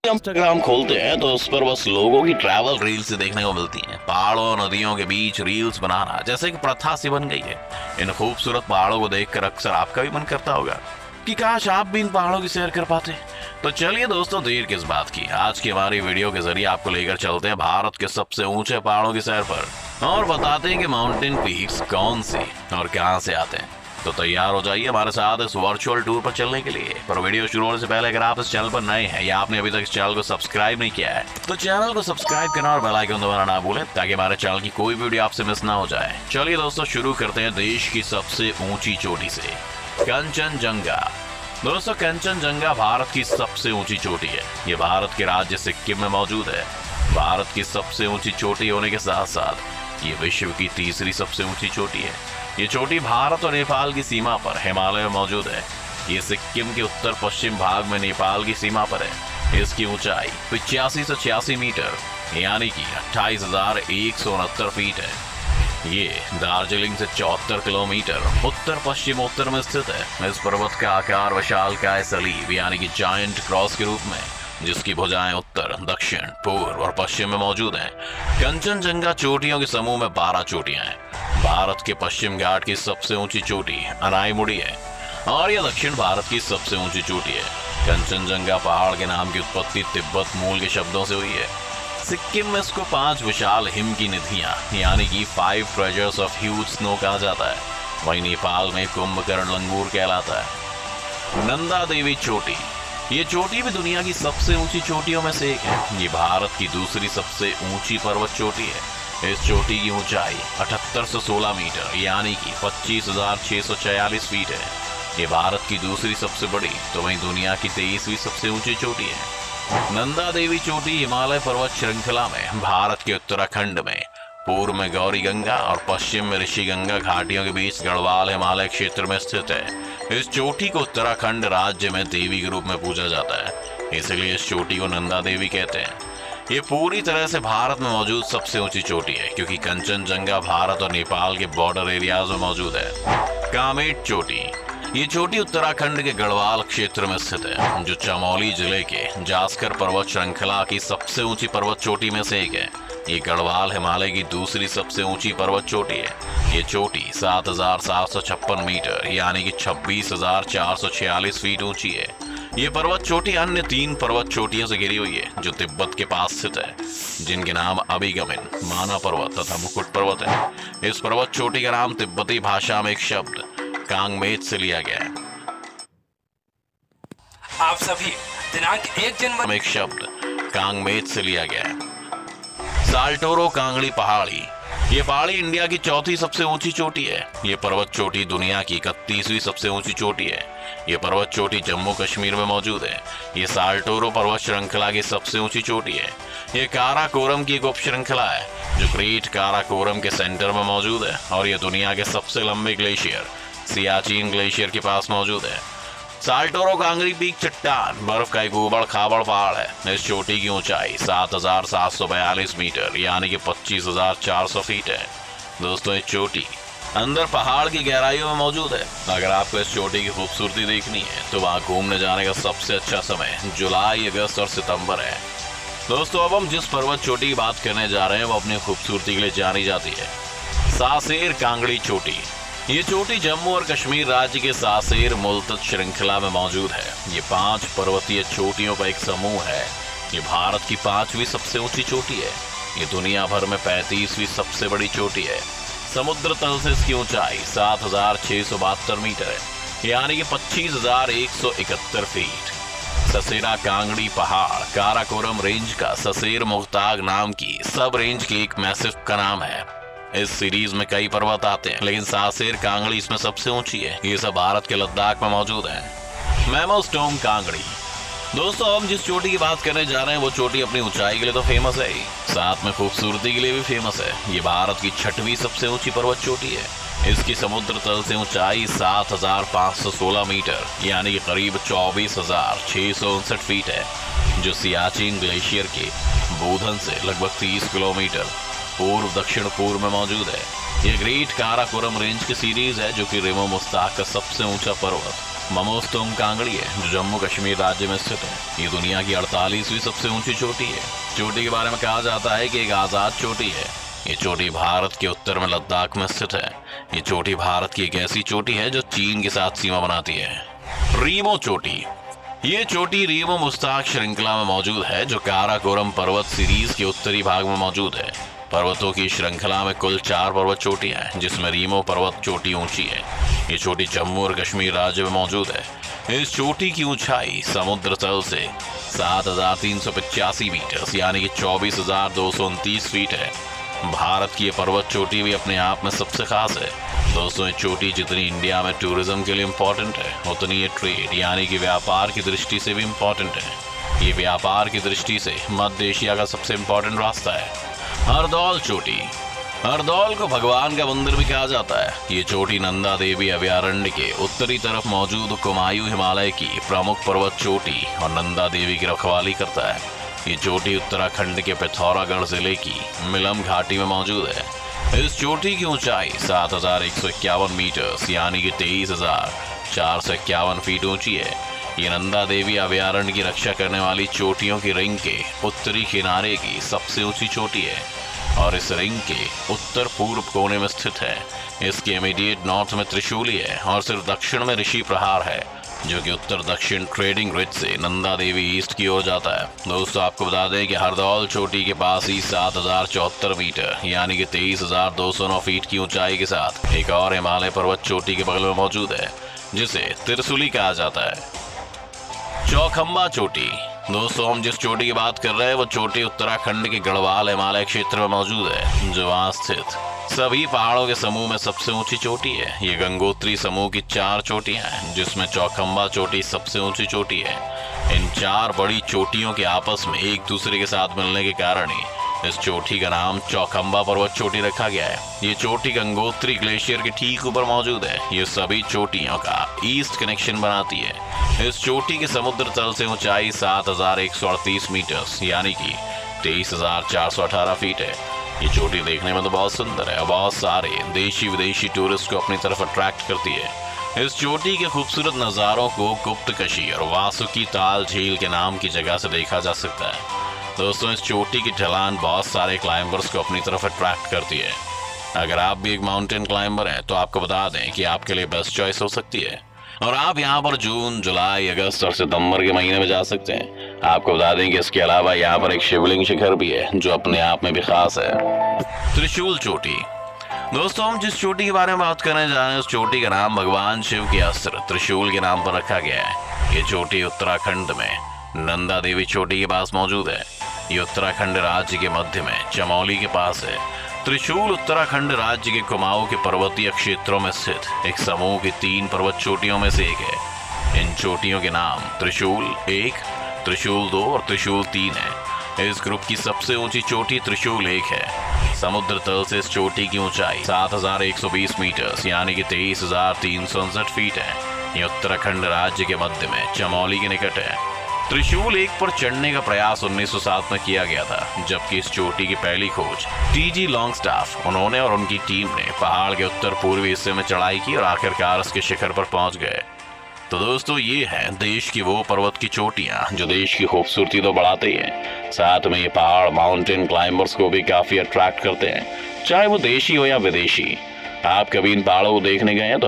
Instagram खोलते हैं तो उस पर बस लोगों की ट्रैवल रील्स देखने को मिलती हैं। पहाड़ों और नदियों के बीच रील्स बनाना जैसे कि प्रथा सी बन गई है। इन खूबसूरत पहाड़ों को देखकर अक्सर आपका भी मन करता होगा कि काश आप भी इन पहाड़ों की सैर कर पाते। तो चलिए दोस्तों, देर किस बात की, आज की हमारी वीडियो के जरिए आपको लेकर चलते हैं भारत के सबसे ऊंचे पहाड़ों की सैर पर और बताते हैं कि माउंटेन पीक्स कौन सी और कहां से आते हैं। तो तैयार हो जाइए हमारे साथ इस वर्चुअल टूर पर चलने के लिए। पर वीडियो शुरू होने से पहले अगर आप इस चैनल पर नए हैं या आपने अभी तक इस चैनल को सब्सक्राइब नहीं किया है तो चैनल को सब्सक्राइब करना और बेल आइकन दबाना ना भूलें ताकि हमारे चैनल की कोई वीडियो आपसे मिस ना हो जाए। चलिए दोस्तों, शुरू करते हैं देश की सबसे ऊंची चोटी से, कंचनजंगा। दोस्तों, कंचनजंगा भारत की सबसे ऊंची चोटी है। ये भारत के राज्य सिक्किम में मौजूद है। भारत की सबसे ऊंची चोटी होने के साथ साथ ये विश्व की तीसरी सबसे ऊंची चोटी है। ये चोटी भारत और नेपाल की सीमा पर हिमालय में मौजूद है। ये सिक्किम के उत्तर पश्चिम भाग में नेपाल की सीमा पर है। इसकी ऊंचाई 8586 मीटर यानी कि 28,169 फीट है। ये दार्जिलिंग से 74 किलोमीटर उत्तर पश्चिम उत्तर में स्थित है। इस पर्वत का आकार विशालकाय सलीब यानी कि जायंट क्रॉस के रूप में, जिसकी भुजाएं उत्तर, दक्षिण, पूर्व और पश्चिम में मौजूद हैं। कंचनजंगा चोटियों के समूह में 12 चोटियां हैं। भारत के पश्चिम घाट की सबसे ऊंची चोटी अनाईमुड़ी है और यह दक्षिण भारत की सबसे ऊंची चोटी है। कंचनजंगा पहाड़ के नाम की उत्पत्ति तिब्बत मूल के शब्दों से हुई है। सिक्किम में इसको 5 विशाल हिम की निधियां यानी कि 5 ट्रेजर्स ऑफ ह्यूज स्नो कहा जाता है। वहीं नेपाल में कुंभकर्ण लंगूर कहलाता है। नंदा देवी चोटी, ये चोटी भी दुनिया की सबसे ऊंची चोटियों में से एक है। ये भारत की दूसरी सबसे ऊंची पर्वत चोटी है। इस चोटी की ऊंचाई 7816 मीटर यानी कि 25,646 फीट है। ये भारत की दूसरी सबसे बड़ी तो वहीं दुनिया की 23वीं सबसे ऊंची चोटी है। नंदा देवी चोटी हिमालय पर्वत श्रृंखला में भारत के उत्तराखंड में पूर्व में गौरी गंगा और पश्चिम में ऋषि गंगा घाटियों के बीच गढ़वाल हिमालय क्षेत्र में स्थित है। इस चोटी को उत्तराखंड राज्य में देवी के रूप में पूजा जाता है, इसलिए इस चोटी को नंदा देवी कहते हैं। ये पूरी तरह से भारत में मौजूद सबसे ऊंची चोटी है क्योंकि कंचनजंगा भारत और नेपाल के बॉर्डर एरियाज में मौजूद है। कामेट चोटी, ये चोटी उत्तराखंड के गढ़वाल क्षेत्र में स्थित है, जो चमोली जिले के जास्कर पर्वत श्रृंखला की सबसे ऊंची पर्वत चोटी में से एक है। ये गढ़वाल हिमालय की दूसरी सबसे ऊंची पर्वत चोटी है। ये चोटी 7,756 मीटर यानी कि 26,446 फीट ऊंची है। ये पर्वत चोटी अन्य 3 पर्वत चोटियों से घिरी हुई है जो तिब्बत के पास स्थित है, जिनके नाम अभिगमन, माना पर्वत तथा मुकुट पर्वत है। इस पर्वत चोटी का नाम तिब्बती भाषा में एक शब्द कांगमेत से लिया गया है। आप सभी दिनांक 1 जनवरी एक शब्द कांगमेत से लिया गया है। साल्टोरो कांगड़ी पहाड़ी, ये पहाड़ी इंडिया की 4थी सबसे ऊंची चोटी है। ये पर्वत चोटी दुनिया की 31वीं सबसे ऊंची चोटी है। ये पर्वत चोटी जम्मू कश्मीर में मौजूद है। ये साल्टोरो पर्वत श्रृंखला की सबसे ऊंची चोटी है। ये काराकोरम की एक उप श्रृंखला है जो ग्रेट काराकोरम के सेंटर में मौजूद है और ये दुनिया के सबसे लंबे ग्लेशियर सियाचिन ग्लेशियर के पास मौजूद है। साल्टोरो कांगड़ी पीक चट्टान बर्फ का एक उबड़ खाबड़ पहाड़ है। इस चोटी की ऊंचाई 7,742 मीटर यानी कि 25,400 फीट है। दोस्तों, इस चोटी अंदर पहाड़ की गहराइयों में मौजूद है। अगर आपको इस चोटी की खूबसूरती देखनी है तो वहाँ घूमने जाने का सबसे अच्छा समय जुलाई, अगस्त और सितंबर है। दोस्तों, अब हम जिस पर्वत चोटी की बात करने जा रहे हैं वो अपनी खूबसूरती के लिए जानी जाती है। सासेर कांगड़ी चोटी, ये चोटी जम्मू और कश्मीर राज्य के सासेर मुल्तज श्रृंखला में मौजूद है। ये 5 पर्वतीय चोटियों का एक समूह है। ये भारत की 5वीं सबसे ऊंची चोटी है। ये दुनिया भर में 35वीं सबसे बड़ी चोटी है। समुद्र तल से इसकी ऊंचाई 7,672 मीटर है यानी कि 25,171 फीट। ससेरा कांगड़ी पहाड़ काराकोरम रेंज का ससेर मुख्ताग नाम की सब रेंज की एक मैसिव का नाम है। इस सीरीज में कई पर्वत आते हैं लेकिन सासेर कांगड़ी इसमें सबसे ऊंची है। ये सब भारत के लद्दाख में मौजूद है। मेमोस्टोम कांगड़ी, दोस्तों हम जिस चोटी की बात करने जा रहे हैं वो चोटी अपनी ऊंचाई के लिए तो फेमस है ही, साथ में खूबसूरती के लिए भी फेमस है। ये भारत की 6वीं सबसे ऊंची पर्वत चोटी है। इसकी समुद्र तल से ऊंचाई 7,516 मीटर यानी कि करीब 24,659 फीट है, जो सियाचिन ग्लेशियर के बोधन से लगभग 30 किलोमीटर पूर्व दक्षिण पूर्व में मौजूद है। यह ग्रेट काराकोरम रेंज की सीरीज है जो कि रेमो मुस्ताक का सबसे ऊंचा पर्वत ममोस्तोंग कांगड़ी है जो जम्मू कश्मीर राज्य में स्थित है। ये दुनिया की 48वीं सबसे ऊंची चोटी है। चोटी के बारे में कहा जाता है कि एक आजाद चोटी है। ये चोटी भारत के उत्तर में लद्दाख में स्थित है। ये चोटी भारत की एक ऐसी चोटी है जो चीन के साथ सीमा बनाती है। रीमो चोटी, ये चोटी रीमो मुस्ताक श्रृंखला में मौजूद है जो काराकोरम पर्वत सीरीज के उत्तरी भाग में मौजूद है। पर्वतों की श्रृंखला में कुल 4 पर्वत चोटियां हैं जिसमें रीमो पर्वत चोटी ऊंची है। ये चोटी जम्मू और कश्मीर राज्य में मौजूद है। इस चोटी की ऊंचाई समुद्र तल से 7,385 मीटर यानी कि 24,229 फीट है। भारत की ये पर्वत चोटी भी अपने आप में सबसे खास है। दोस्तों, ये चोटी जितनी इंडिया में टूरिज्म के लिए इम्पोर्टेंट है उतनी ये ट्रेड यानी कि व्यापार की दृष्टि से भी इम्पोर्टेंट है। ये व्यापार की दृष्टि से मध्य एशिया का सबसे इम्पोर्टेंट रास्ता है। हरदौल चोटी, हरदौल को भगवान का मंदिर भी कहा जाता है। ये चोटी नंदा देवी अभयारण्य के उत्तरी तरफ मौजूद कुमायूं हिमालय की प्रमुख पर्वत चोटी और नंदा देवी की रखवाली करता है। ये चोटी उत्तराखंड के पिथौरागढ़ जिले की मिलम घाटी में मौजूद है। इस चोटी की ऊंचाई 7,151 मीटर यानी कि 23,451 फीट ऊंची है। ये नंदा देवी अभयारण्य की रक्षा करने वाली चोटियों की रिंग के उत्तरी किनारे की सबसे ऊंची चोटी है और इस रिंग के उत्तर पूर्व कोने में स्थित है। इसके इमीडिएट नॉर्थ में त्रिशूली है और सिर्फ दक्षिण में ऋषि प्रहार है जो कि उत्तर दक्षिण ट्रेडिंग रिज से नंदा देवी ईस्ट की ओर जाता है। दोस्तों, आपको बता दें कि हरदौल चोटी के पास ही 7,074 मीटर यानी कि 23,209 फीट की ऊंचाई के साथ एक और हिमालय पर्वत चोटी के बगल में मौजूद है जिसे त्रिशूली कहा जाता है। चौखंबा चोटी, दोस्तों हम जिस चोटी की बात कर रहे हैं वो चोटी उत्तराखंड के गढ़वाल हिमालय क्षेत्र में मौजूद है जो वहाँ स्थित सभी पहाड़ों के समूह में सबसे ऊंची चोटी है। ये गंगोत्री समूह की 4 चोटियां हैं जिसमें चौखंबा चोटी सबसे ऊंची चोटी है। इन 4 बड़ी चोटियों के आपस में एक दूसरे के साथ मिलने के कारण ही इस चोटी का नाम चौखंबा पर्वत चोटी रखा गया है। ये चोटी गंगोत्री ग्लेशियर के ठीक ऊपर मौजूद है। ये सभी चोटियों का ईस्ट कनेक्शन बनाती है। इस चोटी के समुद्र तल से ऊंचाई 7,138 मीटर यानी कि 23,418 फीट है। ये चोटी देखने में तो बहुत सुंदर है और बहुत सारे देशी विदेशी टूरिस्ट को अपनी तरफ अट्रैक्ट करती है। इस चोटी के खूबसूरत नज़ारों को गुप्तकशी और वासुकी ताल झील के नाम की जगह से देखा जा सकता है। दोस्तों, इस चोटी की ढलान बहुत सारे क्लाइंबर्स को अपनी तरफ अट्रैक्ट करती है। अगर आप भी एक माउंटेन क्लाइंबर हैं तो आपको बता दें कि आपके लिए बेस्ट चॉइस हो सकती है और आप यहाँ पर जून, जुलाई, अगस्त और सितंबर के महीने में जा सकते हैं। आपको बता दें कि इसके अलावा यहाँ पर एक शिवलिंग शिखर भी है जो अपने आप में भी खास है। त्रिशूल चोटी, दोस्तों हम जिस चोटी के बारे में बात करने जा रहे हैं उस चोटी का नाम भगवान शिव के अस्त्र त्रिशूल के नाम पर रखा गया है। ये चोटी उत्तराखंड में नंदा देवी चोटी के पास मौजूद है। ये उत्तराखंड राज्य के मध्य में चमोली के पास है। त्रिशूल उत्तराखंड राज्य के कुमाऊं के पर्वतीय क्षेत्रों में स्थित एक समूह की 3 पर्वत चोटियों में से एक है। इन चोटियों के नाम त्रिशूल 1, त्रिशूल 2 और त्रिशूल 3 है। इस ग्रुप की सबसे ऊंची चोटी त्रिशूल 1 है। समुद्र तल से इस चोटी की ऊंचाई 7,120 मीटर यानी कि 23,359 फीट है। ये उत्तराखंड राज्य के मध्य में चमोली के निकट है। त्रिशूल 1 पर चढ़ने का प्रयास 1907 में किया गया था जबकि इस चोटी की पहली खोज टी.जी. लॉन्गस्टाफ उन्होंने और उनकी टीम ने पहाड़ के उत्तर पूर्वी हिस्से में चढ़ाई की और आखिरकार इसके शिखर पर पहुंच गए। तो दोस्तों, ये है देश की वो पर्वत की चोटियां जो देश की खूबसूरती तो बढ़ाते ही हैं, साथ में ये पहाड़ माउंटेन क्लाइंबर्स को भी काफी अट्रैक्ट करते हैं, चाहे वो देशी हो या विदेशी। आप कभी इन पहाड़ों को देखने गए हैं तो